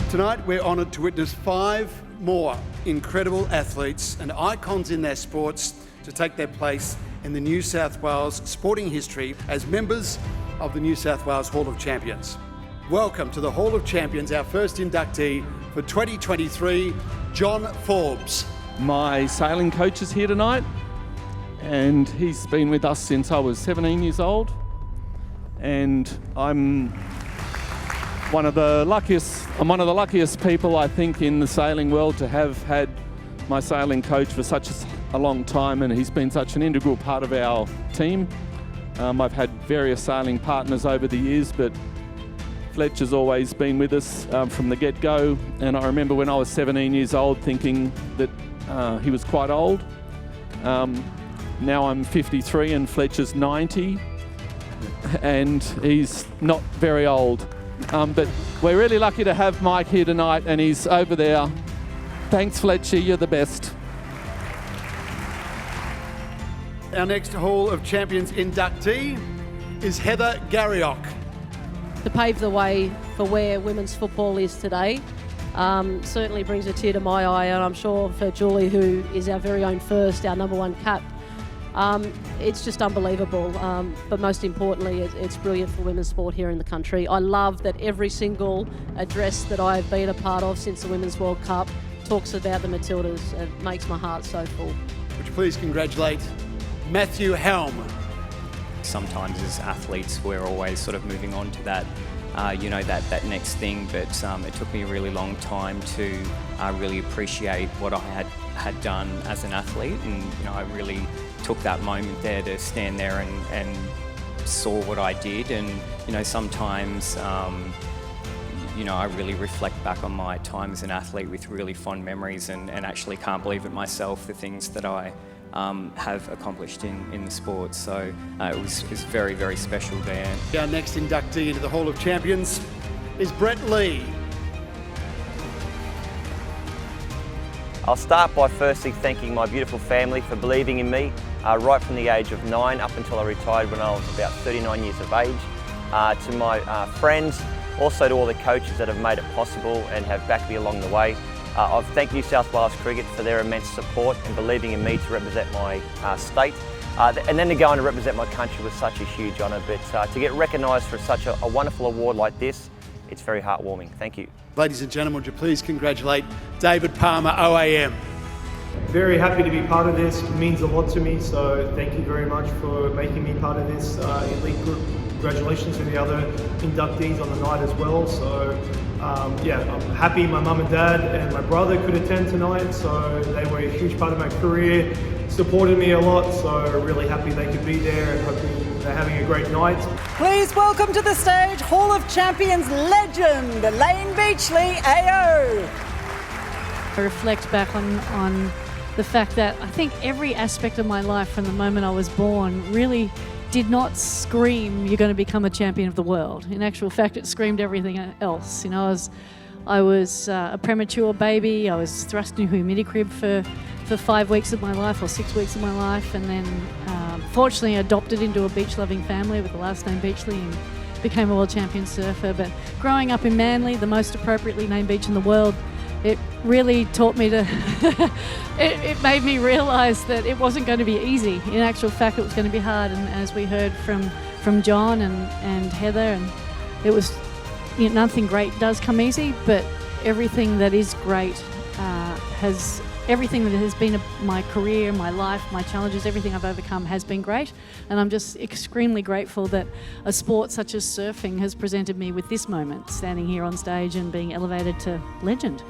Tonight, we're honoured to witness 5 more incredible athletes and icons in their sports to take their place in the New South Wales sporting history as members of the New South Wales Hall of Champions. Welcome to the Hall of Champions, our first inductee for 2023, John Forbes. My sailing coach is here tonight, and he's been with us since I was 17 years old, and I'm one of the luckiest people, I think, in the sailing world to have had my sailing coach for such a long time, and he's been such an integral part of our team. I've had various sailing partners over the years, but Fletcher's always been with us from the get-go, and I remember when I was 17 years old thinking that he was quite old. Now I'm 53 and Fletcher's 90, and he's not very old. But we're really lucky to have Mike here tonight, and he's over there. Thanks, Fletcher, you're the best. Our next Hall of Champions inductee is Heather Garriock. To pave the way for where women's football is today, certainly brings a tear to my eye, and I'm sure for Julie, who is our very own first, our number one cap, it's just unbelievable. But most importantly, it's brilliant for women's sport here in the country. I love that every single address that I've been a part of since the Women's World Cup talks about the Matildas. It makes my heart so full. Would you please congratulate Matthew Helm. Sometimes as athletes, we're always sort of moving on to that, that next thing. But it took me a really long time to really appreciate what I had done as an athlete, and I really took that moment there to stand there and saw what I did. And sometimes I really reflect back on my time as an athlete with really fond memories, and actually can't believe it myself, the things that I have accomplished in the sport. So it was very, very special there. Our next inductee into the Hall of Champions is Brett Lee. I'll start by firstly thanking my beautiful family for believing in me right from the age of 9 up until I retired when I was about 39 years of age. To my friends, also to all the coaches that have made it possible and have backed me along the way. I've thanked New South Wales Cricket for their immense support and believing in me to represent my state. And then to go on to represent my country was such a huge honour, but to get recognised for such a wonderful award like this, it's very heartwarming. Thank you. Ladies and gentlemen, would you please congratulate David Palmer, OAM. Very happy to be part of this. It means a lot to me, so thank you very much for making me part of this elite group. Congratulations to the other inductees on the night as well. So I'm happy my mum and dad and my brother could attend tonight, so they were a huge part of my career, supported me a lot, so really happy they could be there and hoping they're having a great night. Please welcome to the stage Hall of Champions legend, Elaine Beachley, AO. I reflect back on the fact that I think every aspect of my life from the moment I was born really did not scream, you're going to become a champion of the world. In actual fact, it screamed everything else. I was a premature baby. I was thrust into a humidity crib for 5 weeks of my life, or 6 weeks of my life, and then fortunately adopted into a beach-loving family with the last name Beachley and became a world champion surfer. But growing up in Manly, the most appropriately named beach in the world, it really taught me to, it made me realise that it wasn't going to be easy. In actual fact, it was going to be hard, and as we heard from John and Heather, and it was, nothing great does come easy, but everything that is great everything that has been my career, my life, my challenges, everything I've overcome has been great, and I'm just extremely grateful that a sport such as surfing has presented me with this moment, standing here on stage and being elevated to legend.